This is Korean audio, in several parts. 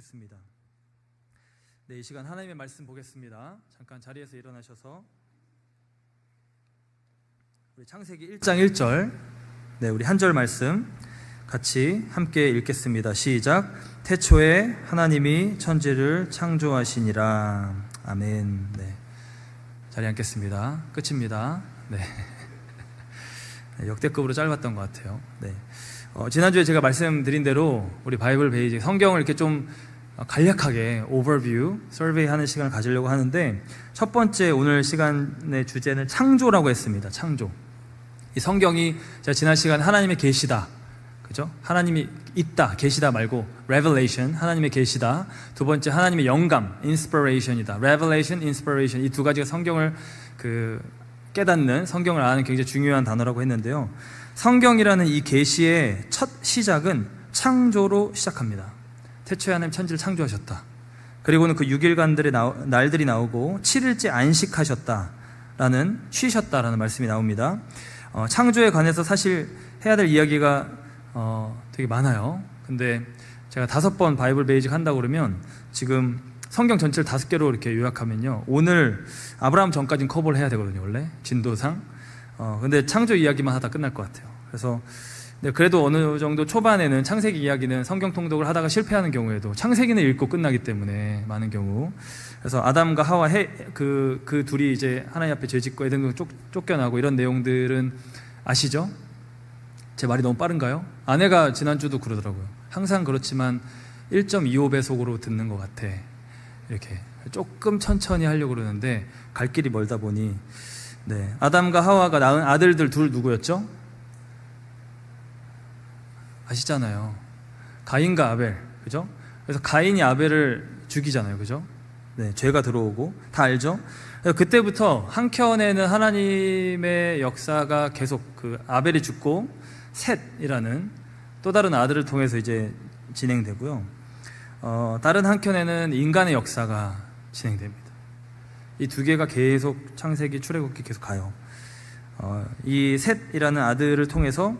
하겠습니다. 네, 이 시간 하나님의 말씀 보겠습니다. 잠깐 자리에서 일어나셔서 우리 창세기 1장 1절, 네, 우리 한 절 말씀 같이 함께 읽겠습니다. 시작. 태초에 하나님이 천지를 창조하시니라. 아멘. 네, 자리 앉겠습니다. 끝입니다. 네. 역대급으로 짧았던 것 같아요. 네. 지난주에 제가 말씀드린 대로 우리 바이블 베이직 성경을 이렇게 좀 간략하게 오버뷰, 서베이 하는 시간을 가지려고 하는데, 첫 번째 오늘 시간의 주제는 창조라고 했습니다. 창조. 이 성경이 제가 지난 시간 하나님의 계시다, 그죠? 하나님이 있다, 계시다 말고 revelation, 하나님의 계시다. 두 번째 하나님의 영감, inspiration이다. revelation, inspiration, 이 두 가지가 성경을 깨닫는, 성경을 아는 굉장히 중요한 단어라고 했는데요. 성경이라는 이 계시의 첫 시작은 창조로 시작합니다. 태초에 하나님 천지를 창조하셨다. 그리고는 그 6일간들의 날들이 나오고 7일째 안식하셨다라는, 쉬셨다라는 말씀이 나옵니다. 창조에 관해서 사실 해야 될 이야기가 되게 많아요. 근데 제가 5번 바이블 베이직 한다고 그러면 지금 성경 전체를 5개로 이렇게 요약하면요, 오늘 아브라함 전까지는 커버를 해야 되거든요, 원래 진도상. 근데 창조 이야기만 하다 끝날 것 같아요. 그래서 네, 그래도 어느 정도 초반에는 창세기 이야기는 성경 통독을 하다가 실패하는 경우에도 창세기는 읽고 끝나기 때문에, 많은 경우. 그래서 아담과 하와 그 둘이 이제 하나님 앞에 죄짓고 에덴 쫓겨나고 이런 내용들은 아시죠? 제 말이 너무 빠른가요? 아내가 지난주도 그러더라고요. 항상 그렇지만 1.25배속으로 듣는 것 같아. 이렇게 조금 천천히 하려고 그러는데 갈 길이 멀다 보니. 네, 아담과 하와가 낳은 아들들 둘 누구였죠? 아시잖아요. 가인과 아벨, 그죠? 그래서 가인이 아벨을 죽이잖아요, 그죠? 네, 죄가 들어오고 다 알죠? 그래서 그때부터 한켠에는 하나님의 역사가 계속 아벨이 죽고 셋이라는 또 다른 아들을 통해서 이제 진행되고요. 다른 한켠에는 인간의 역사가 진행됩니다. 이 두 개가 계속 창세기, 출애굽기 계속 가요. 이 셋이라는 아들을 통해서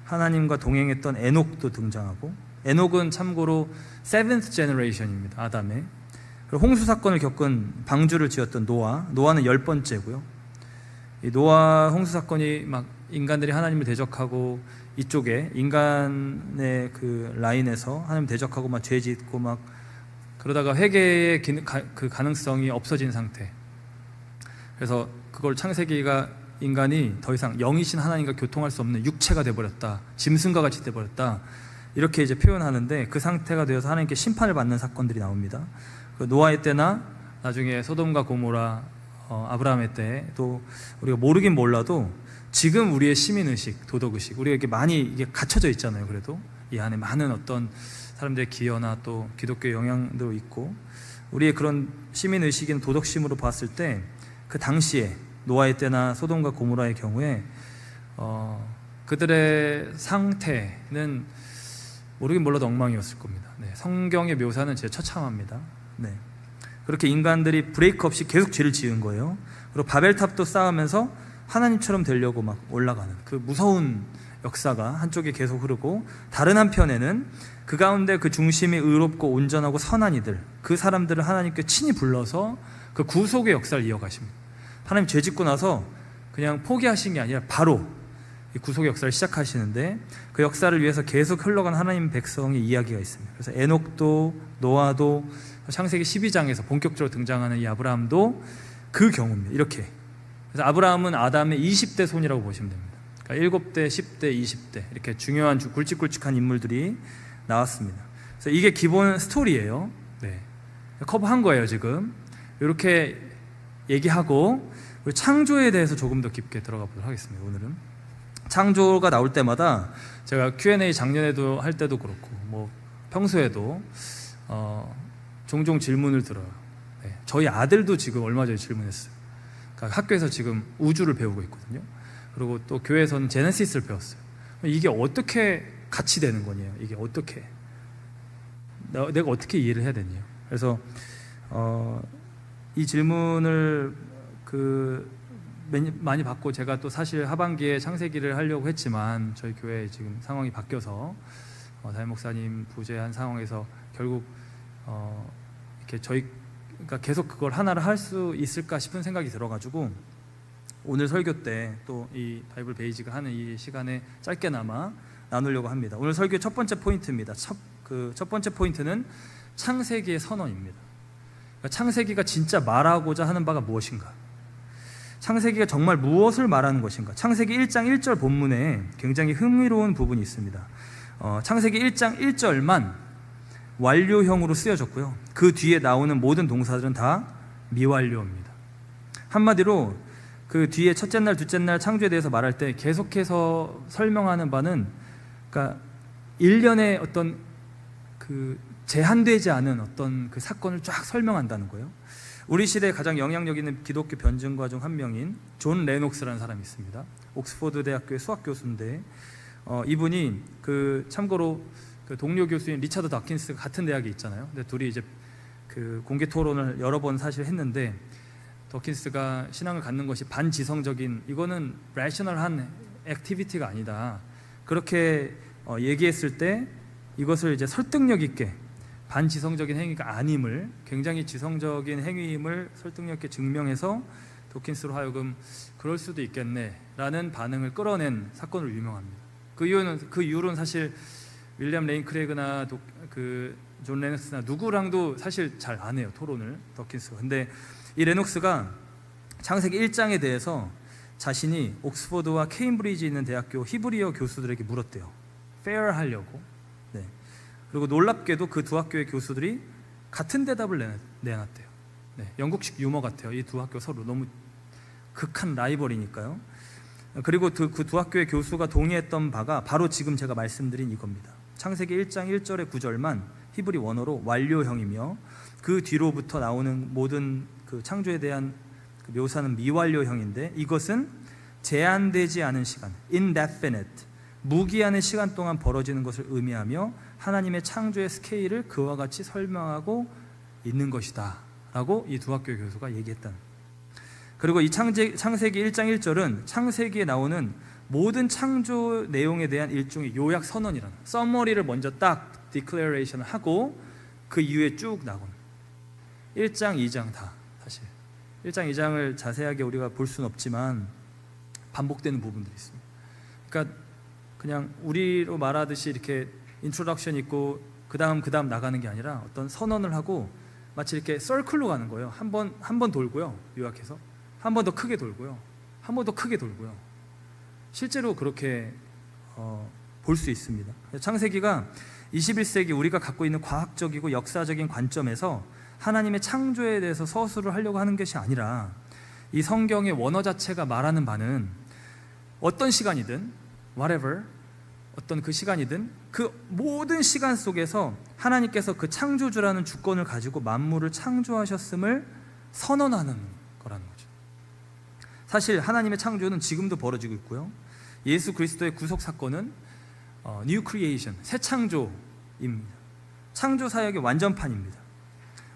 하나님과 동행했던 에녹도 등장하고, 에녹은 참고로 seventh generation입니다. 아담의. 그리고 홍수 사건을 겪은 방주를 지었던 노아는 10번째고요. 이 노아 홍수 사건이 막 인간들이 하나님을 대적하고, 이쪽에 인간의 그 라인에서 하나님 대적하고 막 죄 짓고 막 그러다가 회개의 그 가능성이 없어진 상태. 그래서 그걸 창세기가 인간이 더 이상 영이신 하나님과 교통할 수 없는 육체가 돼버렸다, 짐승과 같이 돼버렸다, 이렇게 이제 표현하는데, 그 상태가 되어서 하나님께 심판을 받는 사건들이 나옵니다. 노아의 때나 나중에 소돔과 고모라, 아브라함의 때, 또 우리가 모르긴 몰라도 지금 우리의 시민의식, 도덕의식, 우리가 이렇게 많이 이게 갖춰져 있잖아요. 그래도 이 안에 많은 어떤 사람들의 기여나 또 기독교의 영향도 있고, 우리의 그런 시민의식인 도덕심으로 봤을 때 그 당시에 노아의 때나 소돔과 고모라의 경우에 그들의 상태는 모르긴 몰라도 엉망이었을 겁니다. 네, 성경의 묘사는 진짜 처참합니다. 네, 그렇게 인간들이 브레이크 없이 계속 죄를 지은 거예요. 그리고 바벨탑도 쌓으면서 하나님처럼 되려고 막 올라가는 그 무서운 역사가 한쪽에 계속 흐르고, 다른 한편에는 그 가운데 그 중심이 의롭고 온전하고 선한 이들, 그 사람들을 하나님께 친히 불러서 그 구속의 역사를 이어가십니다. 하나님 죄 짓고 나서 그냥 포기하신 게 아니라 바로 이 구속의 역사를 시작하시는데, 그 역사를 위해서 계속 흘러간 하나님 백성의 이야기가 있습니다. 그래서 에녹도 노아도 창세기 12장에서 본격적으로 등장하는 이 아브라함도 그 경우입니다. 이렇게. 그래서 아브라함은 아담의 20대 손이라고 보시면 됩니다. 그러니까 7대, 10대, 20대 이렇게 중요한 굵직굵직한 인물들이 나왔습니다. 그래서 이게 기본 스토리예요. 네, 커버한 거예요 지금. 이렇게 얘기하고 우리 창조에 대해서 조금 더 깊게 들어가 보도록 하겠습니다. 오늘은 창조가 나올 때마다 제가 Q&A 작년에도 할 때도 그렇고 뭐 평소에도 종종 질문을 들어요. 네, 저희 아들도 지금 얼마 전에 질문했어요. 그러니까 학교에서 지금 우주를 배우고 있거든요. 그리고 또 교회에서는 제네시스를 배웠어요. 이게 어떻게 같이 되는 거냐, 이게 어떻게 내가 어떻게 이해를 해야 되냐. 그래서 이 질문을 많이 받고, 제가 또 사실 하반기에 창세기를 하려고 했지만 저희 교회 지금 상황이 바뀌어서 담임 목사님 부재한 상황에서 결국 이렇게 저희가 계속 그걸 하나를 할 수 있을까 싶은 생각이 들어가지고 오늘 설교 때 또 이 바이블 베이직을 하는 이 시간에 짧게나마 나누려고 합니다. 오늘 설교 첫 번째 포인트입니다. 첫 번째 포인트는 창세기의 선언입니다. 그러니까 창세기가 진짜 말하고자 하는 바가 무엇인가? 창세기가 정말 무엇을 말하는 것인가? 창세기 1장 1절 본문에 굉장히 흥미로운 부분이 있습니다. 창세기 1장 1절만 완료형으로 쓰여졌고요. 그 뒤에 나오는 모든 동사들은 다 미완료입니다. 한마디로 그 뒤에 첫째 날, 둘째 날 창조에 대해서 말할 때 계속해서 설명하는 바는, 그러니까 일련의 어떤 그 제한되지 않은 어떤 그 사건을 쫙 설명한다는 거예요. 우리 시대에 가장 영향력 있는 기독교 변증가 중 한 명인 존 레녹스라는 사람이 있습니다. 옥스퍼드 대학교의 수학 교수인데 이분이 참고로 그 동료 교수인 리차드 다킨스가 같은 대학에 있잖아요. 근데 둘이 이제 그 공개 토론을 여러 번 사실 했는데, 더킨스가 신앙을 갖는 것이 반지성적인, 이거는 레셔널한 액티비티가 아니다, 그렇게 얘기했을 때 이것을 이제 설득력 있게 반지성적인 행위가 아님을, 굉장히 지성적인 행위임을 설득력 있게 증명해서 도킨스로 하여금 그럴 수도 있겠네 라는 반응을 끌어낸 사건으로 유명합니다. 그 이유는 사실 윌리엄 레인 크레이그나 존 레녹스나 누구랑도 사실 잘 안 해요, 토론을, 더킨스가. 근데 이 레녹스가 창세기 1장에 대해서 자신이 옥스퍼드와 케임브리지에 있는 대학교 히브리어 교수들에게 물었대요. 페어 하려고. 네. 그리고 놀랍게도 그 두 학교의 교수들이 같은 대답을 내놨대요. 네. 영국식 유머 같아요. 이 두 학교 서로 너무 극한 라이벌이니까요. 그리고 그 두 학교의 교수가 동의했던 바가 바로 지금 제가 말씀드린 이겁니다. 창세기 1장 1절의 9절만 히브리 원어로 완료형이며, 그 뒤로부터 나오는 모든 그 창조에 대한 그 묘사는 미완료형인데, 이것은 제한되지 않은 시간, indefinite, 무기한의 시간 동안 벌어지는 것을 의미하며 하나님의 창조의 스케일을 그와 같이 설명하고 있는 것이다 라고 이 두 학교의 교수가 얘기했다. 그리고 이 창세기 1장 1절은 창세기에 나오는 모든 창조 내용에 대한 일종의 요약 선언이라는, 서머리를 먼저 딱 디클레레이션을 하고 그 이후에 쭉 나오는 1장 2장 다, 사실 1장 2장을 자세하게 우리가 볼 수는 없지만 반복되는 부분들이 있습니다. 그러니까 그냥 우리로 말하듯이 이렇게 인트로덕션 있고 그 다음 나가는 게 아니라 어떤 선언을 하고 마치 이렇게 서클로 가는 거예요. 한 번 돌고요, 요약해서 한 번 더 크게 돌고요, 한 번 더 크게 돌고요. 실제로 그렇게 볼 수 있습니다. 창세기가 21세기 우리가 갖고 있는 과학적이고 역사적인 관점에서 하나님의 창조에 대해서 서술을 하려고 하는 것이 아니라, 이 성경의 원어 자체가 말하는 바는 어떤 시간이든 whatever, 어떤 그 시간이든 그 모든 시간 속에서 하나님께서 그 창조주라는 주권을 가지고 만물을 창조하셨음을 선언하는 거라는 거죠. 사실 하나님의 창조는 지금도 벌어지고 있고요, 예수 그리스도의 구속 사건은 New Creation, 새 창조입니다. 창조 사역의 완전판입니다.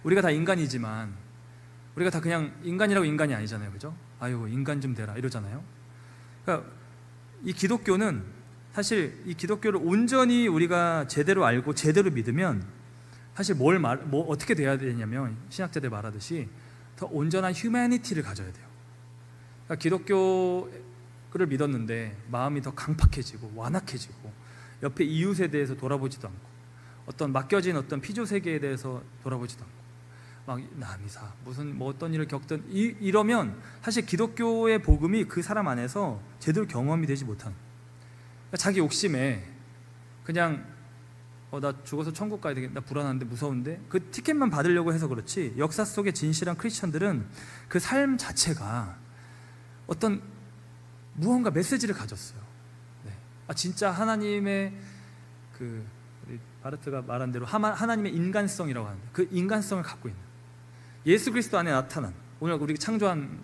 우리가 다 인간이지만 우리가 다 그냥 인간이라고 인간이 아니잖아요, 그죠? 아유, 인간 좀 되라 이러잖아요. 그러니까 이 기독교는, 사실 이 기독교를 온전히 우리가 제대로 알고 제대로 믿으면 사실 어떻게 돼야 되냐면, 신학자들 말하듯이 더 온전한 휴머니티를 가져야 돼요. 그러니까 기독교를 믿었는데 마음이 더 강팍해지고 완악해지고 옆에 이웃에 대해서 돌아보지도 않고 어떤 맡겨진 어떤 피조 세계에 대해서 돌아보지도 않고 막 남이사 무슨 어떤 일을 겪든 이러면 사실 기독교의 복음이 그 사람 안에서 제대로 경험이 되지 못하는, 그러니까 자기 욕심에 그냥 나 죽어서 천국 가야 되겠다, 나 불안한데 무서운데, 그 티켓만 받으려고 해서 그렇지, 역사 속의 진실한 크리스천들은 그 삶 자체가 어떤 무언가 메시지를 가졌어요. 네. 진짜 하나님의 우리 바르트가 말한 대로 하나님의 인간성이라고 하는데, 그 인간성을 갖고 있는, 예수 그리스도 안에 나타난, 오늘 우리가 창조한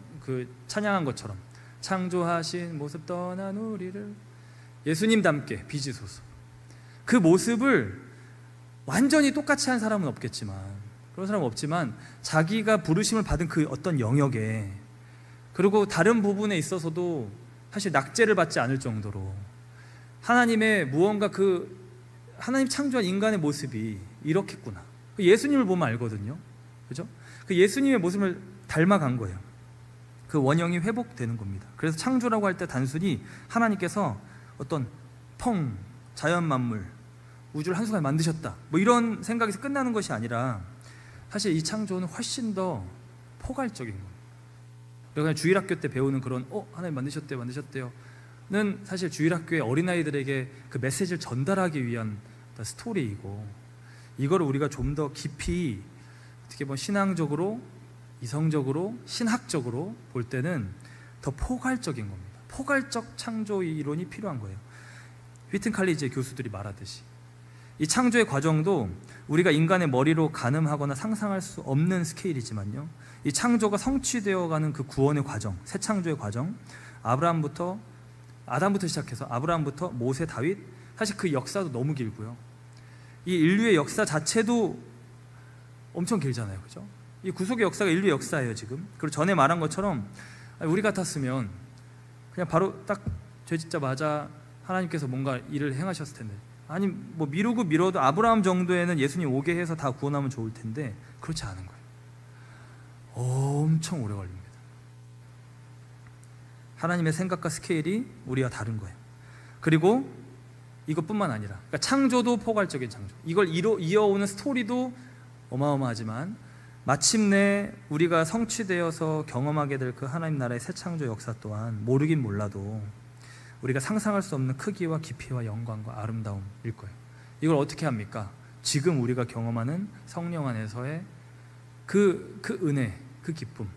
찬양한 것처럼 창조하신 모습 떠난 우리를 예수님답게 빚으소서. 그 모습을 완전히 똑같이 한 사람은 없겠지만, 그런 사람은 없지만 자기가 부르심을 받은 그 어떤 영역에, 그리고 다른 부분에 있어서도 사실 낙제를 받지 않을 정도로 하나님의 무언가 하나님 창조한 인간의 모습이 이렇겠구나, 예수님을 보면 알거든요. 그죠? 그 예수님의 모습을 닮아간 거예요. 그 원형이 회복되는 겁니다. 그래서 창조라고 할 때 단순히 하나님께서 어떤 자연 만물, 우주를 한순간에 만드셨다, 뭐 이런 생각에서 끝나는 것이 아니라 사실 이 창조는 훨씬 더 포괄적인 겁니다. 그냥 주일학교 때 배우는 그런 하나님 만드셨대요 는 사실 주일학교의 어린아이들에게 그 메시지를 전달하기 위한 스토리이고, 이거를 우리가 좀 더 깊이 어떻게 보면 신앙적으로, 이성적으로, 신학적으로 볼 때는 더 포괄적인 겁니다. 포괄적 창조 이론이 필요한 거예요. 휘튼 칼리지의 교수들이 말하듯이 이 창조의 과정도 우리가 인간의 머리로 가늠하거나 상상할 수 없는 스케일이지만요, 이 창조가 성취되어가는 그 구원의 과정, 새 창조의 과정, 아담부터 시작해서 아브라함부터 모세, 다윗, 사실 그 역사도 너무 길고요, 이 인류의 역사 자체도 엄청 길잖아요. 그죠? 이 구속의 역사가 인류의 역사예요 지금. 그리고 전에 말한 것처럼 우리 같았으면 그냥 바로 딱 죄짓자마자 하나님께서 뭔가 일을 행하셨을 텐데, 아니 뭐 미뤄도 아브라함 정도에는 예수님 오게 해서 다 구원하면 좋을 텐데 그렇지 않은 거예요. 엄청 오래 걸립니다. 하나님의 생각과 스케일이 우리와 다른 거예요. 그리고 이것뿐만 아니라, 그러니까 창조도 포괄적인 창조, 이걸 이어오는 스토리도 어마어마하지만 마침내 우리가 성취되어서 경험하게 될 그 하나님 나라의 새 창조 역사 또한 모르긴 몰라도 우리가 상상할 수 없는 크기와 깊이와 영광과 아름다움일 거예요. 이걸 어떻게 합니까? 지금 우리가 경험하는 성령 안에서의 그 은혜, 그 기쁨,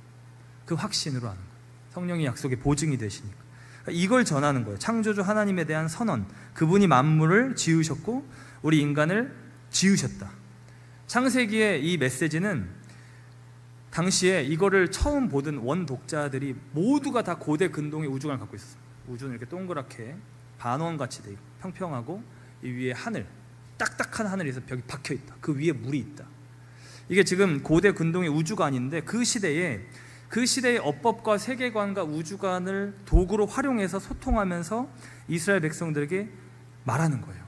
그 확신으로 하는 거예요. 성령의 약속의 보증이 되시니까. 그러니까 이걸 전하는 거예요. 창조주 하나님에 대한 선언, 그분이 만물을 지으셨고 우리 인간을 지으셨다. 창세기의 이 메시지는 당시에 이거를 처음 보던 원독자들이 모두가 다 고대 근동의 우주관을 갖고 있었어요. 우주는 이렇게 동그랗게 반원같이 돼 있고 평평하고, 이 위에 하늘, 딱딱한 하늘에서 벽이 박혀 있다. 그 위에 물이 있다. 이게 지금 고대 근동의 우주관인데 그 시대의 어법과 세계관과 우주관을 도구로 활용해서 소통하면서 이스라엘 백성들에게 말하는 거예요.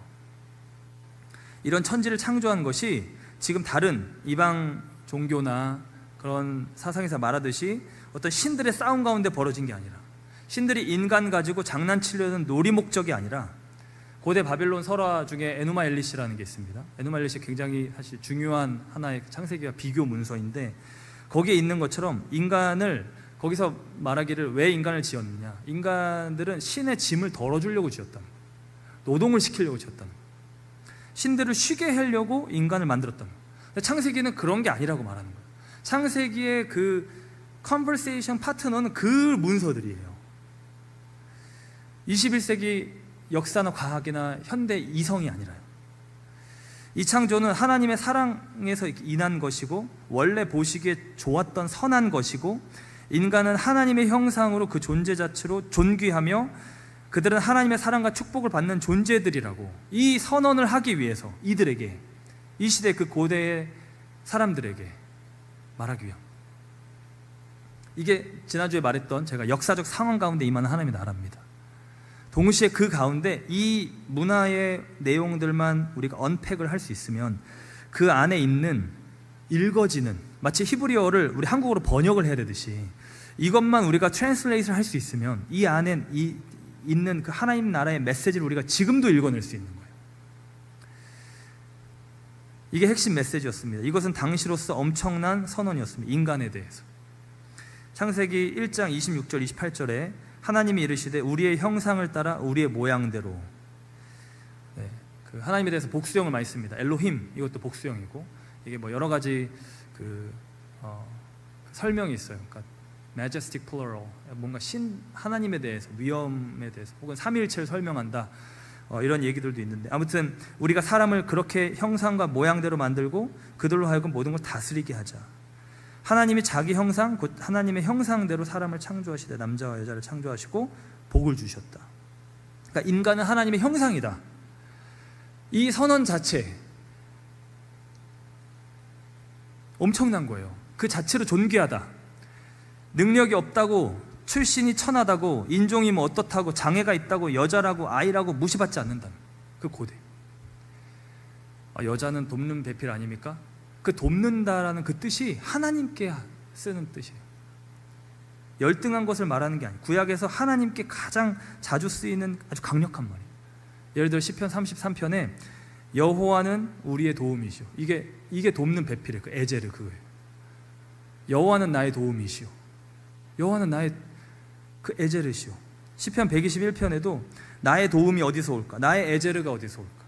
이런 천지를 창조한 것이 지금 다른 이방 종교나 그런 사상에서 말하듯이 어떤 신들의 싸움 가운데 벌어진 게 아니라, 신들이 인간 가지고 장난치려는 놀이 목적이 아니라, 고대 바빌론 설화 중에 에누마 엘리시라는 게 있습니다. 에누마 엘리시 굉장히 사실 중요한 하나의 창세기와 비교 문서인데, 거기에 있는 것처럼 인간을, 거기서 말하기를 왜 인간을 지었느냐, 인간들은 신의 짐을 덜어주려고 지었다, 노동을 시키려고 지었다, 신들을 쉬게 하려고 인간을 만들었다. 창세기는 그런 게 아니라고 말하는 거예요. 창세기의 그 컨버세이션 파트너는 그 문서들이에요. 21세기 역사나 과학이나 현대 이성이 아니라요. 이 창조는 하나님의 사랑에서 인한 것이고, 원래 보시기에 좋았던 선한 것이고, 인간은 하나님의 형상으로 그 존재 자체로 존귀하며 그들은 하나님의 사랑과 축복을 받는 존재들이라고, 이 선언을 하기 위해서 이들에게, 이 시대 그 고대의 사람들에게 말하기 위함. 이게 지난주에 말했던 제가 역사적 상황 가운데 임하는 하나님의 나라입니다. 동시에 그 가운데 이 문화의 내용들만 우리가 언팩을 할 수 있으면 그 안에 있는, 읽어지는, 마치 히브리어를 우리 한국어로 번역을 해야 되듯이 이것만 우리가 트랜슬레이트를 할 수 있으면 이 안에 있는 그 하나님 나라의 메시지를 우리가 지금도 읽어낼 수 있는 거예요. 이게 핵심 메시지였습니다. 이것은 당시로서 엄청난 선언이었습니다. 인간에 대해서. 창세기 1장 26절 28절에 하나님이 이르시되 우리의 형상을 따라 우리의 모양대로. 네, 그 하나님에 대해서 복수형을 많이 씁니다. 엘로힘, 이것도 복수형이고, 이게 뭐 여러 가지 설명이 있어요. 그러니까 majestic plural, 뭔가 하나님에 대해서, 위엄에 대해서, 혹은 삼위일체를 설명한다, 이런 얘기들도 있는데, 아무튼 우리가 사람을 그렇게 형상과 모양대로 만들고 그들로 하여금 모든 걸 다스리게 하자. 하나님이 자기 형상, 곧 하나님의 형상대로 사람을 창조하시되 남자와 여자를 창조하시고 복을 주셨다. 그러니까 인간은 하나님의 형상이다. 이 선언 자체 엄청난 거예요. 그 자체로 존귀하다. 능력이 없다고, 출신이 천하다고, 인종이 뭐 어떻다고, 장애가 있다고, 여자라고, 아이라고 무시받지 않는다. 그 고대. 여자는 돕는 배필 아닙니까? 그 돕는다라는 그 뜻이 하나님께 쓰는 뜻이에요. 열등한 것을 말하는 게 아니에요. 구약에서 하나님께 가장 자주 쓰이는 아주 강력한 말이에요. 예를 들어 시편 33편에 여호와는 우리의 도움이시오. 이게 돕는 배필이에요. 그 에제르 그거예요. 여호와는 나의 도움이시오. 여호와는 나의 그 에제르시오. 시편 121편에도 나의 도움이 어디서 올까? 나의 에제르가 어디서 올까?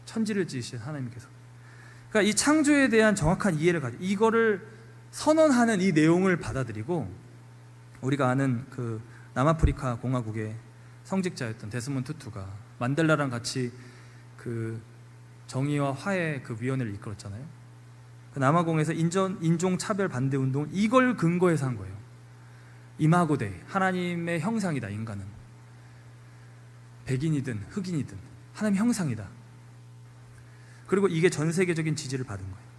천지를 지으신 하나님께서. 그러니까 이 창조에 대한 정확한 이해를 가지고 이거를 선언하는 이 내용을 받아들이고, 우리가 아는 그 남아프리카 공화국의 성직자였던 데스몬드 투투가 만델라랑 같이 그 정의와 화해 그 위원회를 이끌었잖아요. 그 남아공에서 인종 차별 반대 운동, 이걸 근거해서 한 거예요. 이마고 데이, 하나님의 형상이다. 인간은 백인이든 흑인이든 하나님의 형상이다. 그리고 이게 전 세계적인 지지를 받은 거예요.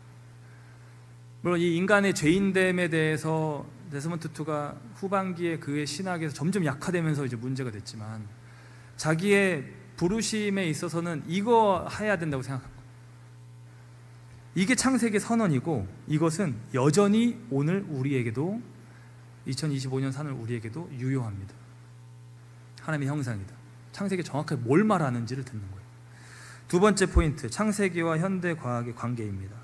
물론 이 인간의 죄인됨에 대해서 데스몬드 투투가 후반기에 그의 신학에서 점점 약화되면서 이제 문제가 됐지만, 자기의 부르심에 있어서는 이거 해야 된다고 생각한 거예요. 이게 창세기 선언이고, 이것은 여전히 오늘 우리에게도 2025년 사는 우리에게도 유효합니다. 하나님의 형상이다. 창세기 정확하게 뭘 말하는지를 듣는 거예요. 두 번째 포인트, 창세기와 현대 과학의 관계입니다.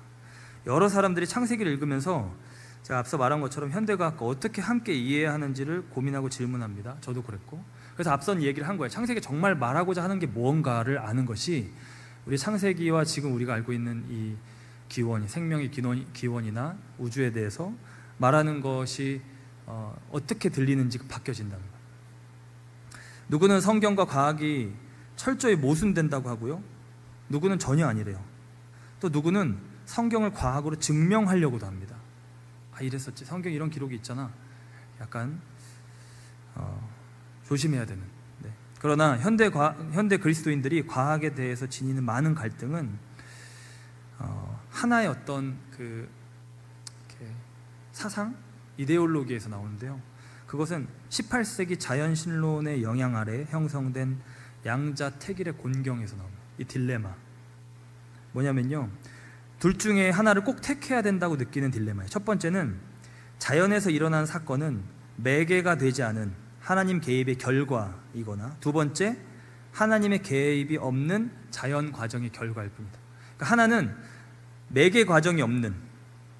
여러 사람들이 창세기를 읽으면서 제가 앞서 말한 것처럼 현대과학과 어떻게 함께 이해해야 하는지를 고민하고 질문합니다. 저도 그랬고. 그래서 앞선 얘기를 한 거예요. 창세기 정말 말하고자 하는 게 무언가를 아는 것이, 우리 창세기와 지금 우리가 알고 있는 이 기원, 생명의 기원이나 우주에 대해서 말하는 것이 어떻게 들리는지 바뀌어진다는 거예요. 누구는 성경과 과학이 철저히 모순된다고 하고요, 누구는 전혀 아니래요. 또 누구는 성경을 과학으로 증명하려고도 합니다. 아, 이랬었지, 성경에 이런 기록이 있잖아. 약간 조심해야 되는. 네. 그러나 현대 그리스도인들이 과학에 대해서 지니는 많은 갈등은 하나의 어떤 그 사상, 이데올로기에서 나오는데요. 그것은 18세기 자연신론의 영향 아래 형성된 양자택일의 곤경에서 나옵니다. 이 딜레마 뭐냐면요, 둘 중에 하나를 꼭 택해야 된다고 느끼는 딜레마예요. 첫 번째는 자연에서 일어난 사건은 매개가 되지 않은 하나님 개입의 결과이거나, 두 번째, 하나님의 개입이 없는 자연 과정의 결과일 뿐이다. 그러니까 하나는 매개 과정이 없는,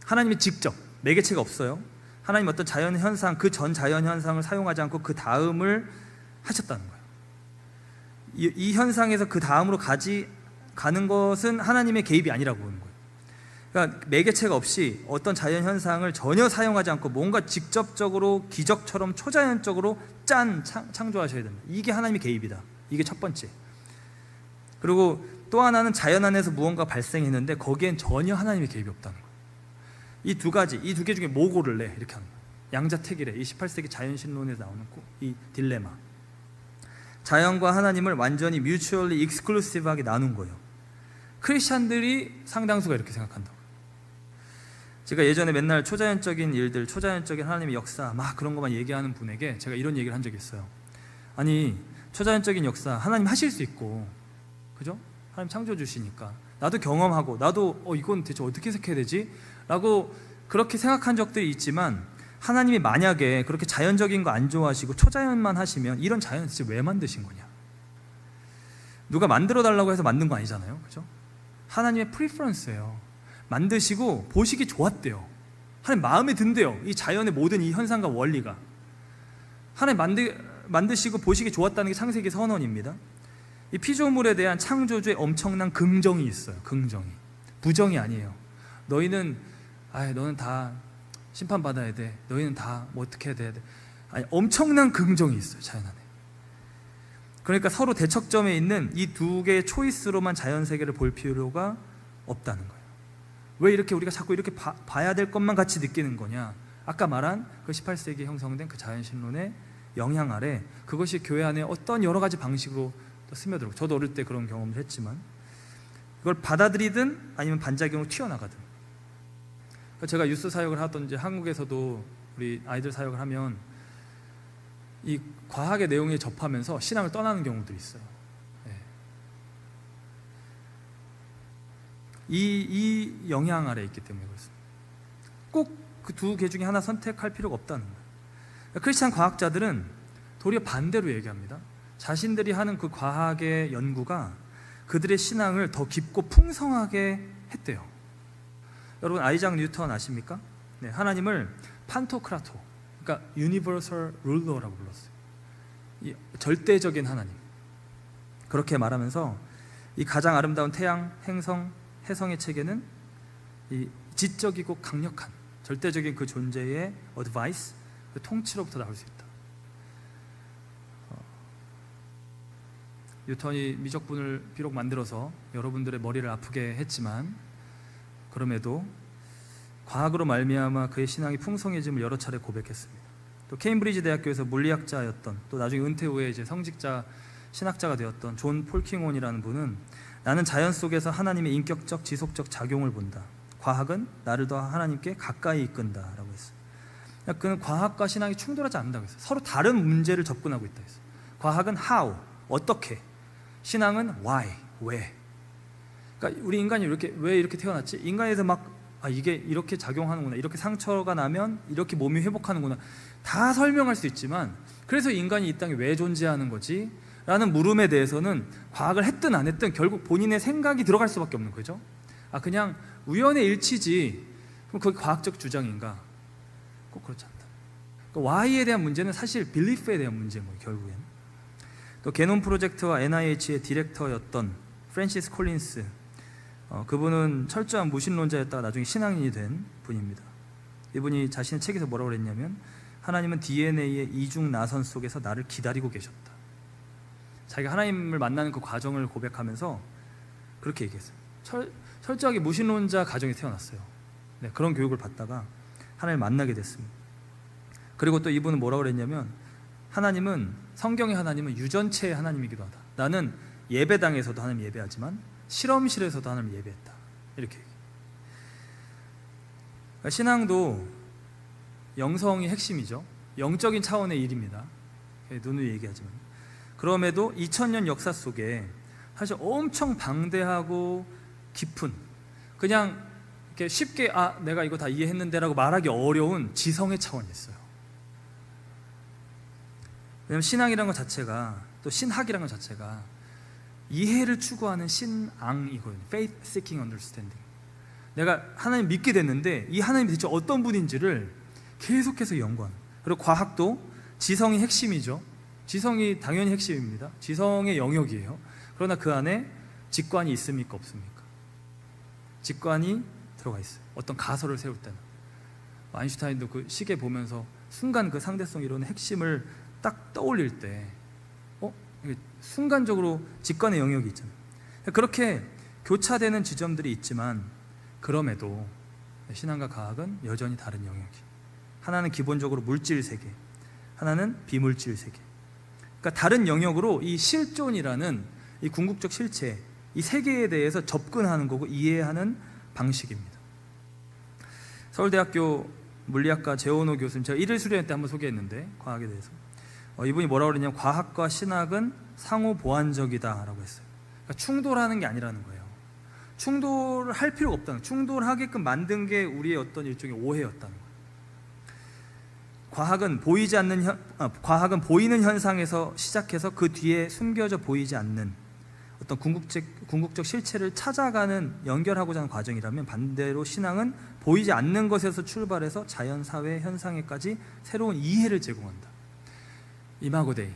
하나님이 직접, 매개체가 없어요. 하나님 어떤 자연 현상, 그 전 자연 현상을 사용하지 않고 그 다음을 하셨다는 거예요. 이 현상에서 그 다음으로 가는 것은 하나님의 개입이 아니라고 보는 거예요. 그러니까 매개체가 없이 어떤 자연 현상을 전혀 사용하지 않고 뭔가 직접적으로 기적처럼 초자연적으로 창조하셔야 됩니다. 이게 하나님의 개입이다. 이게 첫 번째. 그리고 또 하나는 자연 안에서 무언가 발생했는데 거기엔 전혀 하나님의 개입이 없다는 거예요. 이 두 개 중에 뭐 고를래? 이렇게 하는 거예요. 양자택일에, 이 18세기 자연신론에서 나오는 이 딜레마. 자연과 하나님을 완전히 mutually exclusive하게 나눈 거예요. 크리스찬들이 상당수가 이렇게 생각한다고. 제가 예전에 맨날 초자연적인 일들, 초자연적인 하나님의 역사 막 그런 것만 얘기하는 분에게 제가 이런 얘기를 한 적이 있어요. 아니, 초자연적인 역사 하나님 하실 수 있고, 그죠? 하나님 창조해 주시니까 나도 경험하고, 나도 이건 대체 어떻게 해석해야 되지? 라고 그렇게 생각한 적들이 있지만, 하나님이 만약에 그렇게 자연적인 거 안 좋아하시고 초자연만 하시면 이런 자연을 진짜 왜 만드신 거냐? 누가 만들어 달라고 해서 만든 거 아니잖아요, 그죠? 하나님의 프리퍼런스예요. 만드시고 보시기 좋았대요. 하나님 마음에 든대요. 이 자연의 모든 이 현상과 원리가 하나님 만드시고 보시기 좋았다는 게 창세기 선언입니다. 이 피조물에 대한 창조주의 엄청난 긍정이 있어요. 긍정이, 부정이 아니에요. 너희는 다 심판받아야 돼. 너희는 다 뭐 어떻게 해야 돼. 아니, 엄청난 긍정이 있어요, 자연 안에. 그러니까 서로 대척점에 있는 이 두 개의 초이스로만 자연 세계를 볼 필요가 없다는 거예요. 왜 이렇게 우리가 자꾸 이렇게 봐야 될 것만 같이 느끼는 거냐? 아까 말한 그 18세기에 형성된 그 자연신론의 영향 아래 그것이 교회 안에 어떤 여러 가지 방식으로 또 스며들고, 저도 어릴 때 그런 경험을 했지만 그걸 받아들이든 아니면 반작용으로 튀어나가든. 제가 유스 사역을 하던지 한국에서도 우리 아이들 사역을 하면 이 과학의 내용에 접하면서 신앙을 떠나는 경우들이 있어요. 네. 이 영향 아래 있기 때문에 그렇습니다. 꼭 그 두 개 중에 하나 선택할 필요가 없다는 거예요. 그러니까 크리스찬 과학자들은 도리어 반대로 얘기합니다. 자신들이 하는 그 과학의 연구가 그들의 신앙을 더 깊고 풍성하게 했대요. 여러분 아이작 뉴턴 아십니까? 네, 하나님을 판토크라토, 그러니까 유니버설 룰러라고 불렀어요. 이 절대적인 하나님. 그렇게 말하면서 이 가장 아름다운 태양, 행성, 해성의 체계는 이 지적이고 강력한 절대적인 그 존재의 어드바이스, 그 통치로부터 나올 수 있다. 뉴턴이 미적분을 비록 만들어서 여러분들의 머리를 아프게 했지만 그럼에도 과학으로 말미암아 그의 신앙이 풍성해짐을 여러 차례 고백했습니다. 또 케임브리지 대학교에서 물리학자였던, 또 나중에 은퇴 후에 이제 성직자 신학자가 되었던 존 폴킹온이라는 분은 나는 자연 속에서 하나님의 인격적 지속적 작용을 본다. 과학은 나를 더 하나님께 가까이 이끈다라고 했어요. 그는 과학과 신앙이 충돌하지 않는다고 했어요. 서로 다른 문제를 접근하고 있다 했어요. 과학은 how, 어떻게, 신앙은 why, 왜. 그러니까 우리 인간이 왜 이렇게 태어났지? 인간에서 이게 이렇게 작용하는구나, 이렇게 상처가 나면 이렇게 몸이 회복하는구나, 다 설명할 수 있지만 그래서 인간이 이 땅에 왜 존재하는 거지? 라는 물음에 대해서는 과학을 했든 안 했든 결국 본인의 생각이 들어갈 수밖에 없는 거죠. 그냥 우연의 일치지, 그럼 그게 과학적 주장인가? 꼭 그렇지 않다. 그러니까 Y에 대한 문제는 사실 belief에 대한 문제인 거예요, 결국엔. 또 게놈 프로젝트와 NIH의 디렉터였던 프랜시스 콜린스, 그분은 철저한 무신론자였다가 나중에 신앙인이 된 분입니다. 이분이 자신의 책에서 뭐라고 그랬냐면 하나님은 DNA의 이중 나선 속에서 나를 기다리고 계셨다. 자기가 하나님을 만나는 그 과정을 고백하면서 그렇게 얘기했어요. 철저하게 무신론자 가정에 태어났어요. 네, 그런 교육을 받다가 하나님을 만나게 됐습니다. 그리고 또 이분은 뭐라고 그랬냐면 성경의 하나님은 유전체의 하나님이기도 하다. 나는 예배당에서도 하나님 예배하지만 실험실에서도 하나님 예배했다. 이렇게. 그러니까 신앙도 영성이 핵심이죠. 영적인 차원의 일입니다. 누누이 얘기하지만. 그럼에도 2000년 역사 속에 사실 엄청 방대하고 깊은, 그냥 이렇게 쉽게 내가 이거 다 이해했는데 라고 말하기 어려운 지성의 차원이 있어요. 왜냐하면 신앙이라는 것 자체가, 또 신학이라는 것 자체가 이해를 추구하는 신앙이거든요. Faith seeking understanding. 내가 하나님 믿게 됐는데 이 하나님이 대체 어떤 분인지를 계속해서 연구하는. 그리고 과학도 지성이 핵심이죠. 지성이 당연히 핵심입니다. 지성의 영역이에요. 그러나 그 안에 직관이 있습니까, 없습니까? 직관이 들어가 있어요. 어떤 가설을 세울 때는. 아인슈타인도 그 시계 보면서 순간 그 상대성 이론의 핵심을 딱 떠올릴 때 순간적으로 직관의 영역이 있잖아요. 그렇게 교차되는 지점들이 있지만 그럼에도 신앙과 과학은 여전히 다른 영역이. 하나는 기본적으로 물질 세계, 하나는 비물질 세계. 그러니까 다른 영역으로 이 실존이라는 이 궁극적 실체, 이 세계에 대해서 접근하는 거고 이해하는 방식입니다. 서울대학교 물리학과 재원호 교수님, 제가 1일 수련회 때 한번 소개했는데 과학에 대해서 이분이 뭐라고 그러냐면 과학과 신학은 상호 보완적이다 라고 했어요. 그러니까 충돌하는 게 아니라는 거예요. 충돌을 할 필요가 없다는 거예요. 충돌하게끔 만든 게 우리의 어떤 일종의 오해였다는 거예요. 과학은 보이는 현상에서 시작해서 그 뒤에 숨겨져 보이지 않는 어떤 궁극적 실체를 찾아가는, 연결하고자 하는 과정이라면 반대로 신앙은 보이지 않는 것에서 출발해서 자연, 사회, 현상에까지 새로운 이해를 제공한다. 이마고 데이,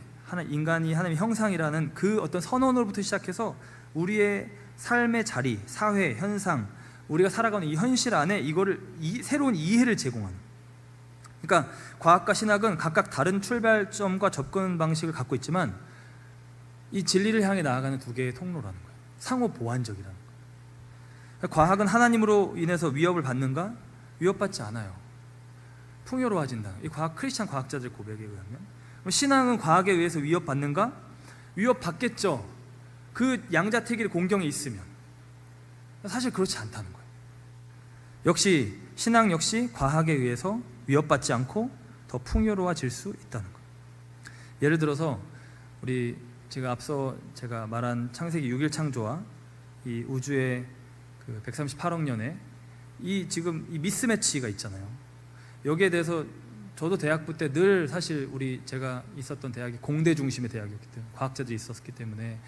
인간이 하나님의 형상이라는 그 어떤 선언으로부터 시작해서 우리의 삶의 자리, 사회, 현상, 우리가 살아가는 이 현실 안에 새로운 이해를 제공하는. 그러니까 과학과 신학은 각각 다른 출발점과 접근 방식을 갖고 있지만 이 진리를 향해 나아가는 두 개의 통로라는 거예요. 상호 보완적이라는 거예요. 과학은 하나님으로 인해서 위협을 받는가? 위협받지 않아요. 풍요로워진다. 이 크리스찬 과학자들 고백에 의하면. 신앙은 과학에 의해서 위협받는가? 위협받겠죠. 그 양자택일의 공경이 있으면. 사실 그렇지 않다는 거예요. 역시 신앙 역시 과학에 의해서 위협받지 않고 더 풍요로워질 수 있다는 거예요. 예를 들어서 제가 앞서 말한 창세기 6일 창조와 이 우주의 그 138억 년에 이 지금 이 미스매치가 있잖아요. 여기에 대해서 저도 대학부 때 늘 사실 제가 있었던 대학이 공대 중심의 대학이었기 때문에 과학자들이 있었기 때문에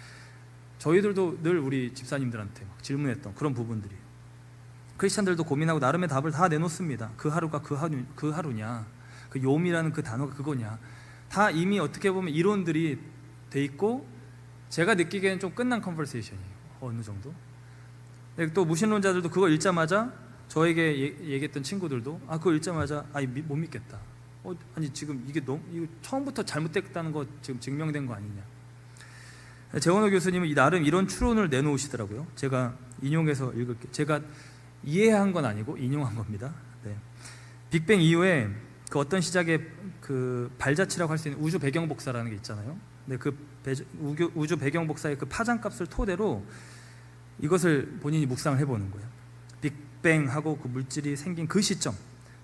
저희들도 늘 우리 집사님들한테 막 질문했던 그런 부분들이에요. 크리스찬들도 고민하고 나름의 답을 다 내놓습니다. 그 하루가 그 하루냐, 그 요미라는 그 단어가 그거냐, 다 이미 어떻게 보면 이론들이 돼 있고 제가 느끼기에는 좀 끝난 컨버세이션이에요. 어느 정도. 또 무신론자들도 그거 읽자마자 저에게 얘기했던 친구들도 그거 읽자마자 못 믿겠다. 아니 지금 이거 처음부터 잘못됐다는 거 지금 증명된 거 아니냐. 재원호 교수님은 나름 이런 추론을 내놓으시더라고요. 제가 인용해서 읽을게요. 제가 이해한 건 아니고 인용한 겁니다. 네. 빅뱅 이후에 그 어떤 시작의 그 발자취라고 할 수 있는 우주 배경 복사라는 게 있잖아요. 근데 그 우주 배경 복사의 그 파장값을 토대로 이것을 본인이 묵상을 해보는 거예요. 빅뱅하고 그 물질이 생긴 그 시점,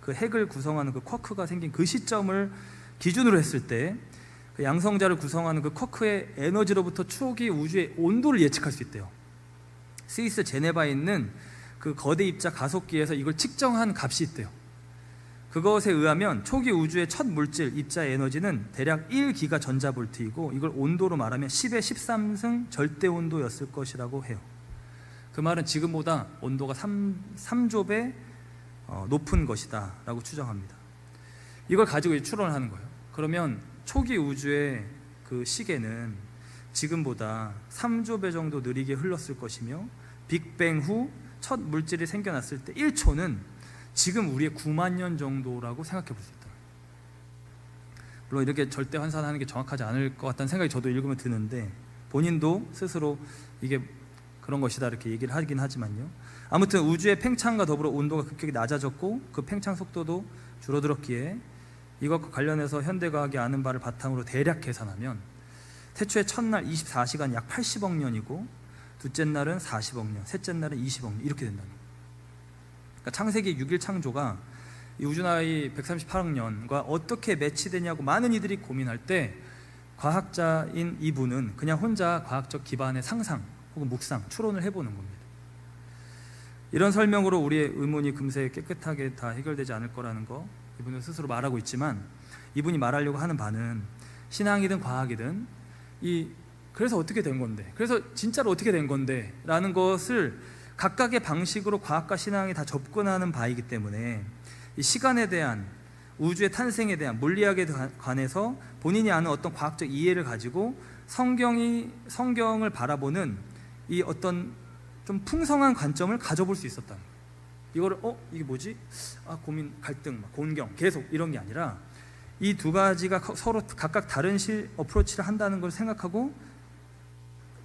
그 핵을 구성하는 그 쿼크가 생긴 그 시점을 기준으로 했을 때 그 양성자를 구성하는 그 쿼크의 에너지로부터 초기 우주의 온도를 예측할 수 있대요. 스위스 제네바에 있는 그 거대 입자 가속기에서 이걸 측정한 값이 있대요. 그것에 의하면 초기 우주의 첫 물질 입자의 에너지는 대략 1기가 전자볼트이고 이걸 온도로 말하면 10의 13승 절대 온도였을 것이라고 해요. 그 말은 지금보다 온도가 3조 배 높은 것이다 라고 추정합니다. 이걸 가지고 추론을 하는 거예요. 그러면 초기 우주의 그 시계는 지금보다 3조 배 정도 느리게 흘렀을 것이며 빅뱅 후 첫 물질이 생겨났을 때 1초는 지금 우리의 9만 년 정도라고 생각해 볼 수 있다. 물론 이렇게 절대 환산하는 게 정확하지 않을 것 같다는 생각이 저도 읽으면 드는데 본인도 스스로 이게 그런 것이다 이렇게 얘기를 하긴 하지만요. 아무튼 우주의 팽창과 더불어 온도가 급격히 낮아졌고 그 팽창 속도도 줄어들었기에 이것과 관련해서 현대과학이 아는 바를 바탕으로 대략 계산하면 태초의 첫날 24시간 약 80억 년이고 둘째 날은 40억 년, 셋째 날은 20억 년 이렇게 된다는 거예요. 그러니까 창세기 6일 창조가 이 우주 나이 138억 년과 어떻게 매치되냐고 많은 이들이 고민할 때 과학자인 이분은 그냥 혼자 과학적 기반의 상상 혹은 묵상, 추론을 해보는 겁니다. 이런 설명으로 우리의 의문이 금세 깨끗하게 다 해결되지 않을 거라는 거 이분은 스스로 말하고 있지만 이분이 말하려고 하는 바는 신앙이든 과학이든 그래서 어떻게 된 건데, 그래서 진짜로 어떻게 된 건데 라는 것을 각각의 방식으로 과학과 신앙이 다 접근하는 바이기 때문에 이 시간에 대한, 우주의 탄생에 대한, 물리학에 관해서 본인이 아는 어떤 과학적 이해를 가지고 성경을 바라보는 이 어떤 좀 풍성한 관점을 가져볼 수 있었다. 이거를 이게 뭐지? 고민, 갈등, 곤경, 계속 이런 게 아니라 이 두 가지가 서로 각각 다른 어프로치를 한다는 걸 생각하고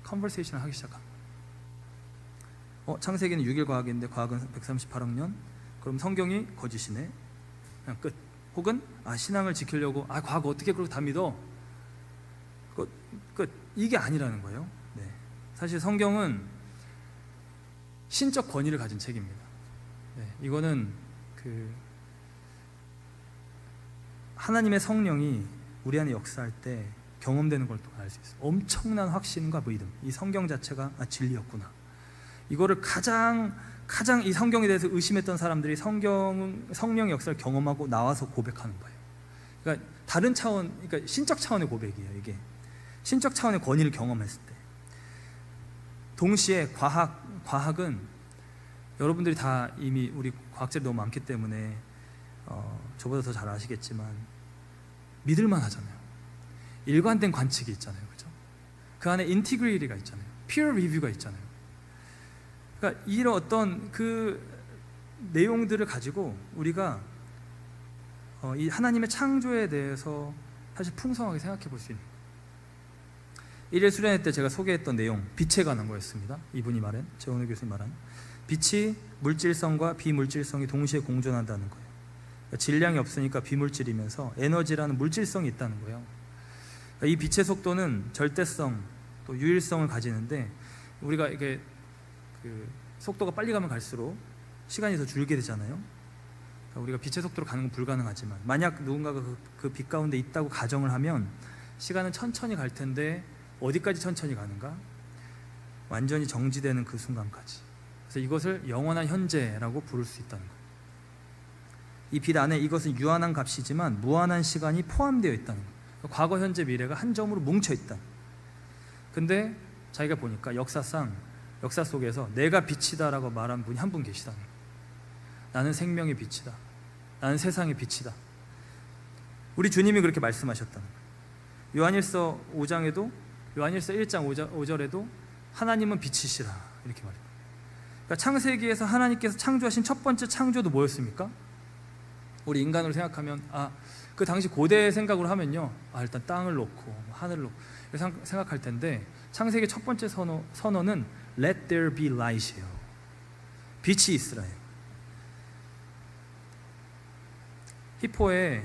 컨버세이션을 하기 시작합니다. 창세기는 6일 과학인데 과학은 138억 년? 그럼 성경이 거짓이네? 그냥 끝. 혹은 신앙을 지키려고 과학 어떻게 그렇게 다 믿어? 끝. 이게 아니라는 거예요. 네. 사실 성경은 신적 권위를 가진 책입니다. 네. 이거는 하나님의 성령이 우리 안에 역사할 때 경험되는 걸 또 알 수 있어요. 엄청난 확신과 믿음. 이 성경 자체가 진리였구나. 이거를 가장 이 성경에 대해서 의심했던 사람들이 성령의 역사를 경험하고 나와서 고백하는 거예요. 그러니까 다른 차원, 그러니까 신적 차원의 고백이에요. 이게 신적 차원의 권위를 경험했을 때. 동시에 과학은 여러분들이 다 이미 우리 과학자들이 너무 많기 때문에 저보다 더 잘 아시겠지만 믿을만 하잖아요. 일관된 관측이 있잖아요. 그죠? 그 안에 인티그리티가 있잖아요. 피어 리뷰가 있잖아요. 그러니까 이런 어떤 그 내용들을 가지고 우리가 이 하나님의 창조에 대해서 사실 풍성하게 생각해 볼 수 있는, 일일 수련회 때 제가 소개했던 내용, 빛에 관한 거였습니다. 이분이 말한, 재원호 교수님 말한 빛이 물질성과 비물질성이 동시에 공존한다는 거예요. 그러니까 질량이 없으니까 비물질이면서 에너지라는 물질성이 있다는 거예요. 그러니까 이 빛의 속도는 절대성 또 유일성을 가지는데 우리가 이게 속도가 빨리 가면 갈수록 시간이 더 줄게 되잖아요. 그러니까 우리가 빛의 속도로 가는 건 불가능하지만 만약 누군가가 그 빛 가운데 있다고 가정을 하면 시간은 천천히 갈 텐데 어디까지 천천히 가는가? 완전히 정지되는 그 순간까지. 그래서 이것을 영원한 현재라고 부를 수 있다는 거예요. 이 빛 안에 이것은 유한한 값이지만 무한한 시간이 포함되어 있다는 거예요. 과거, 현재, 미래가 한 점으로 뭉쳐 있다. 근데 자기가 보니까 역사 속에서 내가 빛이다라고 말한 분이 한 분 계시다는 거예요. 나는 생명의 빛이다. 나는 세상의 빛이다. 우리 주님이 그렇게 말씀하셨다는 거예요. 요한일서 5장에도 요한일서 1장 5절에도 하나님은 빛이시라 이렇게 말해요. 그러니까 창세기에서 하나님께서 창조하신 첫 번째 창조도 뭐였습니까? 우리 인간으로 생각하면 그 당시 고대 생각으로 하면요, 일단 땅을 놓고 하늘을 놓고 생각할 텐데 창세기 첫 번째 선언은 Let there be light이에요. 빛이 있으라요. 히포는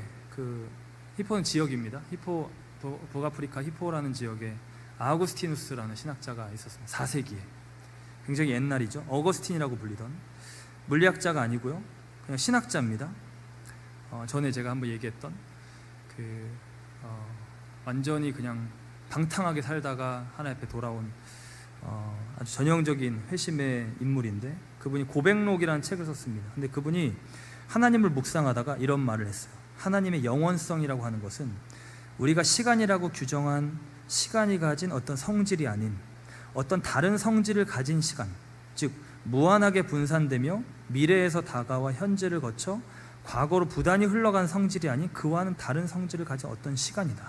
지역입니다. 북아프리카 히포라는 지역에 아우구스티누스라는 신학자가 있었습니다. 4세기에 굉장히 옛날이죠. 어거스틴이라고 불리던 물리학자가 아니고요, 그냥 신학자입니다. 전에 제가 한번 얘기했던 완전히 그냥 방탕하게 살다가 하나님 앞에 돌아온 아주 전형적인 회심의 인물인데, 그분이 고백록이라는 책을 썼습니다. 근데 그분이 하나님을 묵상하다가 이런 말을 했어요. 하나님의 영원성이라고 하는 것은 우리가 시간이라고 규정한 시간이 가진 어떤 성질이 아닌 어떤 다른 성질을 가진 시간, 즉 무한하게 분산되며 미래에서 다가와 현재를 거쳐 과거로 부단히 흘러간 성질이 아닌 그와는 다른 성질을 가진 어떤 시간이다.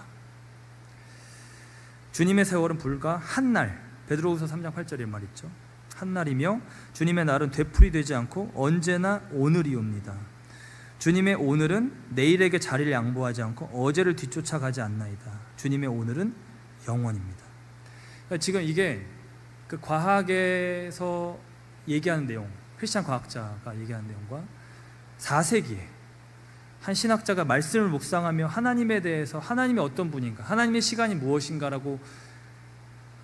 주님의 세월은 불과 한 날, 베드로후서 3장 8절에 말 있죠. 한 날이며 주님의 날은 되풀이되지 않고 언제나 오늘이옵니다. 주님의 오늘은 내일에게 자리를 양보하지 않고 어제를 뒤쫓아가지 않나이다. 주님의 오늘은 영원입니다. 그러니까 지금 이게 그 과학에서 얘기하는 내용, 크리스찬 과학자가 얘기하는 내용과 4세기에 한 신학자가 말씀을 묵상하며 하나님에 대해서, 하나님이 어떤 분인가, 하나님의 시간이 무엇인가라고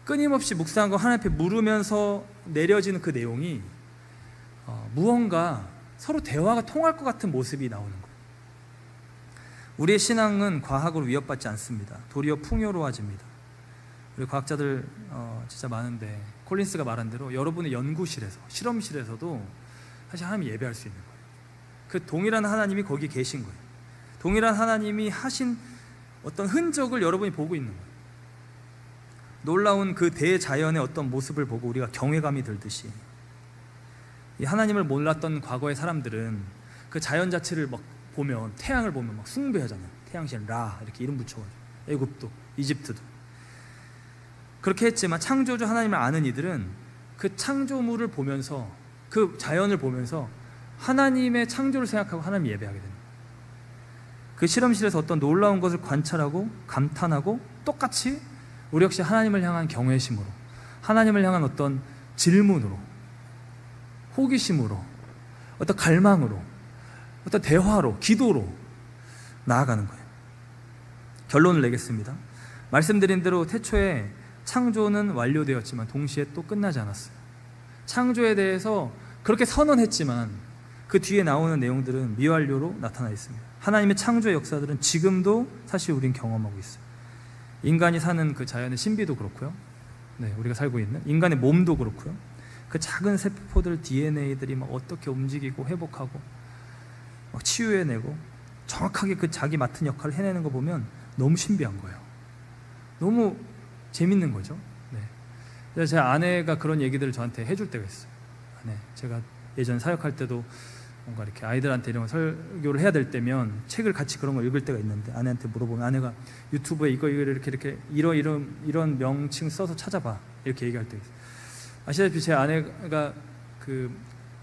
끊임없이 묵상하고 하나님 앞에 물으면서 내려지는 그 내용이 무언가 서로 대화가 통할 것 같은 모습이 나오는 거예요. 우리의 신앙은 과학으로 위협받지 않습니다. 도리어 풍요로워집니다. 우리 과학자들 진짜 많은데 콜린스가 말한 대로 여러분의 연구실에서, 실험실에서도 사실 하나님 예배할 수 있는 거예요. 그 동일한 하나님이 거기 계신 거예요. 동일한 하나님이 하신 어떤 흔적을 여러분이 보고 있는 거예요. 놀라운 그 대자연의 어떤 모습을 보고 우리가 경외감이 들듯이, 이 하나님을 몰랐던 과거의 사람들은 그 자연 자체를 막 보면, 태양을 보면 막 숭배하잖아요. 태양신 라 이렇게 이름 붙여가지고. 애굽도 이집트도 그렇게 했지만 창조주 하나님을 아는 이들은 그 창조물을 보면서, 그 자연을 보면서 하나님의 창조를 생각하고 하나님 예배하게 됩니다. 그 실험실에서 어떤 놀라운 것을 관찰하고 감탄하고 똑같이 우리 역시 하나님을 향한 경외심으로, 하나님을 향한 어떤 질문으로, 호기심으로, 어떤 갈망으로, 어떤 대화로, 기도로 나아가는 거예요. 결론을 내겠습니다. 말씀드린 대로 태초에 창조는 완료되었지만 동시에 또 끝나지 않았어요. 창조에 대해서 그렇게 선언했지만 그 뒤에 나오는 내용들은 미완료로 나타나 있습니다. 하나님의 창조의 역사들은 지금도 사실 우린 경험하고 있어요. 인간이 사는 그 자연의 신비도 그렇고요, 우리가 살고 있는 인간의 몸도 그렇고요, 그 작은 세포들, DNA들이 막 어떻게 움직이고 회복하고 막 치유해내고 정확하게 그 자기 맡은 역할을 해내는 거 보면 너무 신비한 거예요. 너무 재밌는 거죠. 그래서 제 아내가 그런 얘기들을 저한테 해줄 때가 있어요. 제가 예전 사역할 때도 뭔가 이렇게 아이들한테 이런 설교를 해야 될 때면 책을 같이 그런 걸 읽을 때가 있는데, 아내한테 물어보면 아내가 유튜브에 이거 이렇게 이런 명칭 써서 찾아봐 이렇게 얘기할 때가 있어요. 아시다시피 제 아내가 그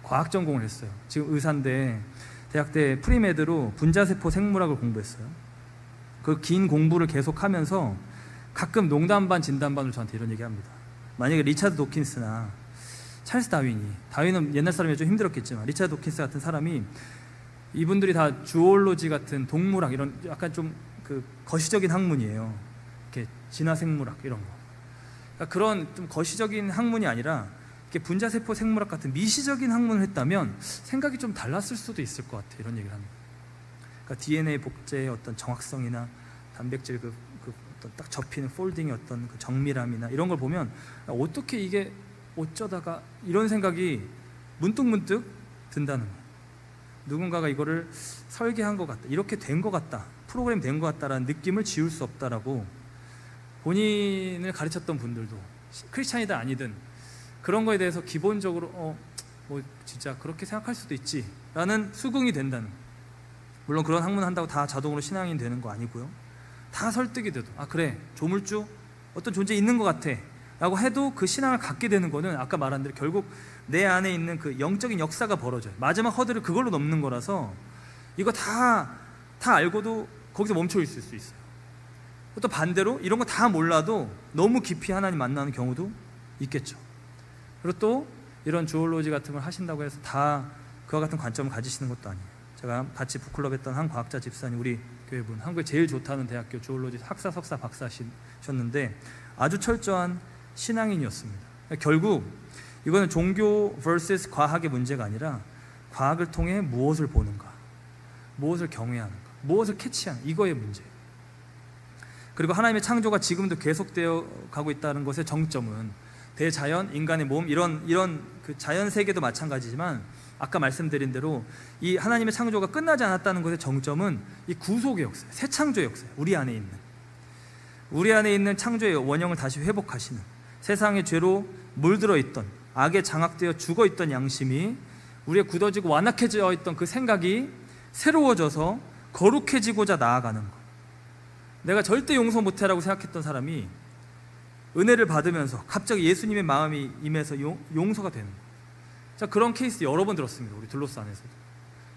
과학 전공을 했어요. 지금 의사인데 대학 때 프리메드로 분자세포 생물학을 공부했어요. 그 긴 공부를 계속하면서 가끔 농담 반 진담 반으로 저한테 이런 얘기합니다. 만약에 리차드 도킨스나 찰스 다윈은 옛날 사람이 좀 힘들었겠지만 리차드 도킨스 같은 사람이, 이분들이 다 주올로지 같은 동물학, 이런 약간 좀 그 거시적인 학문이에요. 이렇게 진화생물학 이런 거. 그러니까 그런 좀 거시적인 학문이 아니라 이렇게 분자세포 생물학 같은 미시적인 학문을 했다면 생각이 좀 달랐을 수도 있을 것 같아, 이런 얘기를 합니다. 그러니까 DNA 복제의 어떤 정확성이나 단백질 그 어떤 딱 접히는 폴딩의 어떤 그 정밀함이나 이런 걸 보면 어떻게 이게 어쩌다가, 이런 생각이 문득문득 든다는 거예요. 누군가가 이거를 설계한 것 같다, 이렇게 된 것 같다, 프로그램 된 것 같다라는 느낌을 지울 수 없다라고 본인을 가르쳤던 분들도 크리스찬이든 아니든 그런 거에 대해서 기본적으로 뭐 진짜 그렇게 생각할 수도 있지 라는 수긍이 된다는 거예요. 물론 그런 학문 한다고 다 자동으로 신앙인이 되는 거 아니고요. 다 설득이 돼도 그래, 조물주 어떤 존재 있는 것 같아 라고 해도 그 신앙을 갖게 되는 거는 아까 말한 대로 결국 내 안에 있는 그 영적인 역사가 벌어져요. 마지막 허들을 그걸로 넘는 거라서 이거 다 알고도 거기서 멈춰 있을 수 있어요. 또 반대로 이런 거 다 몰라도 너무 깊이 하나님 만나는 경우도 있겠죠. 그리고 또 이런 주올로지 같은 걸 하신다고 해서 다 그와 같은 관점을 가지시는 것도 아니에요. 제가 같이 북클럽 했던 한 과학자 집사님, 우리 교회분, 한국에 제일 좋다는 대학교 주올로지 학사, 석사, 박사셨는데 아주 철저한 신앙인이었습니다. 결국 이거는 종교 vs 과학의 문제가 아니라 과학을 통해 무엇을 보는가, 무엇을 경외하는가, 무엇을 캐치하는 이거의 문제예요. 그리고 하나님의 창조가 지금도 계속되어 가고 있다는 것의 정점은 대자연, 인간의 몸, 이런 그 자연 세계도 마찬가지지만 아까 말씀드린 대로 이 하나님의 창조가 끝나지 않았다는 것의 정점은 이 구속의 역사예요. 새 창조의 역사예요. 우리 안에 있는 창조의 원형을 다시 회복하시는, 세상의 죄로 물들어 있던, 악에 장악되어 죽어 있던 양심이, 우리의 굳어지고 완악해져 있던 그 생각이 새로워져서 거룩해지고자 나아가는 것. 내가 절대 용서 못해라고 생각했던 사람이 은혜를 받으면서 갑자기 예수님의 마음이 임해서 용서가 되는 거예요. 자, 그런 케이스 여러 번 들었습니다. 우리 둘로스 안에서도.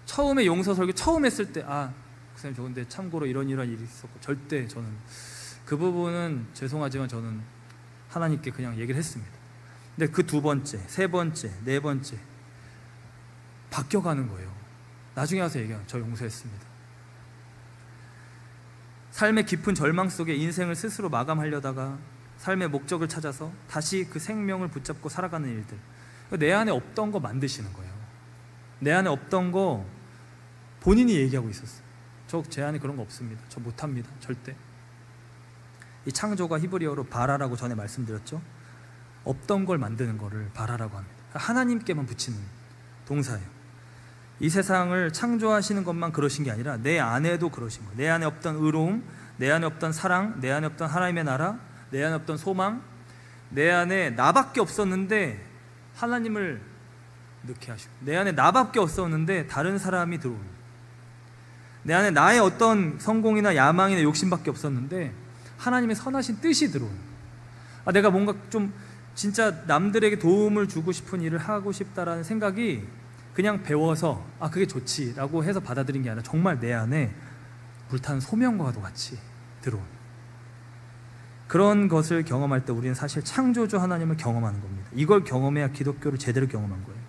처음에 용서 설교 처음 했을 때 목사님 저 근데 참고로 이런 일이 있었고 절대 저는 그 부분은 죄송하지만 저는 하나님께 그냥 얘기를 했습니다. 근데 그 두 번째, 세 번째, 네 번째 바뀌어가는 거예요. 나중에 와서 얘기해요. 저 용서했습니다. 삶의 깊은 절망 속에 인생을 스스로 마감하려다가 삶의 목적을 찾아서 다시 그 생명을 붙잡고 살아가는 일들, 내 안에 없던 거 만드시는 거예요. 내 안에 없던 거 본인이 얘기하고 있었어요. 저 제 안에 그런 거 없습니다. 저 못합니다. 절대. 이 창조가 히브리어로 바라라고 전에 말씀드렸죠. 없던 걸 만드는 거를 바라라고 합니다. 하나님께만 붙이는 동사예요. 이 세상을 창조하시는 것만 그러신 게 아니라 내 안에도 그러신 거예요. 내 안에 없던 의로움, 내 안에 없던 사랑, 내 안에 없던 하나님의 나라, 내 안에 없던 소망, 내 안에 나밖에 없었는데 하나님을 넣게 하시고, 내 안에 나밖에 없었는데 다른 사람이 들어오는, 내 안에 나의 어떤 성공이나 야망이나 욕심밖에 없었는데 하나님의 선하신 뜻이 들어오는, 내가 뭔가 좀 진짜 남들에게 도움을 주고 싶은 일을 하고 싶다라는 생각이 그냥 배워서 그게 좋지라고 해서 받아들인 게 아니라 정말 내 안에 불타는 소명과도 같이 들어오는 그런 것을 경험할 때 우리는 사실 창조주 하나님을 경험하는 겁니다. 이걸 경험해야 기독교를 제대로 경험한 거예요.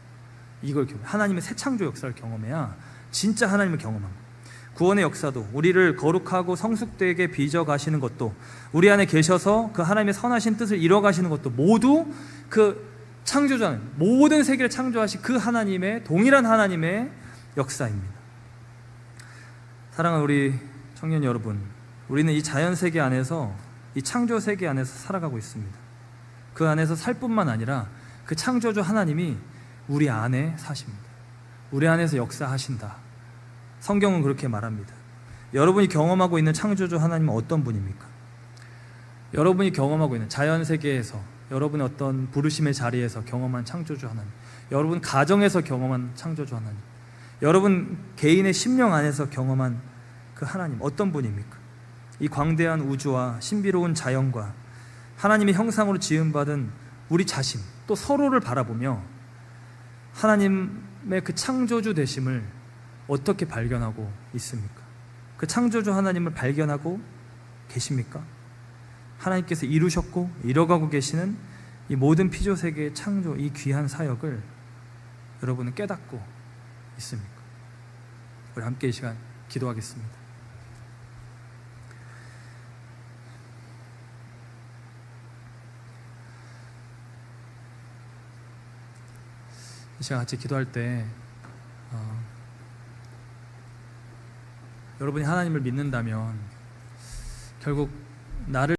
이걸 하나님의 새 창조 역사를 경험해야 진짜 하나님을 경험한 거예요. 구원의 역사도, 우리를 거룩하고 성숙되게 빚어 가시는 것도, 우리 안에 계셔서 그 하나님의 선하신 뜻을 이뤄 가시는 것도 모두 그 창조주 하나님, 모든 세계를 창조하신 그 하나님의, 동일한 하나님의 역사입니다. 사랑하는 우리 청년 여러분, 우리는 이 자연 세계 안에서, 이 창조 세계 안에서 살아가고 있습니다. 그 안에서 살 뿐만 아니라 그 창조주 하나님이 우리 안에 사십니다. 우리 안에서 역사하신다. 성경은 그렇게 말합니다. 여러분이 경험하고 있는 창조주 하나님은 어떤 분입니까? 여러분이 경험하고 있는 자연 세계에서, 여러분의 어떤 부르심의 자리에서 경험한 창조주 하나님, 여러분 가정에서 경험한 창조주 하나님, 여러분 개인의 심령 안에서 경험한 그 하나님, 어떤 분입니까? 이 광대한 우주와 신비로운 자연과 하나님의 형상으로 지음받은 우리 자신, 또 서로를 바라보며 하나님의 그 창조주 되심을 어떻게 발견하고 있습니까? 그 창조주 하나님을 발견하고 계십니까? 하나님께서 이루셨고 이뤄가고 계시는 이 모든 피조세계의 창조, 이 귀한 사역을 여러분은 깨닫고 있습니까? 우리 함께 이 시간 기도하겠습니다. 이 시간 같이 기도할 때 여러분이 하나님을 믿는다면 결국 나를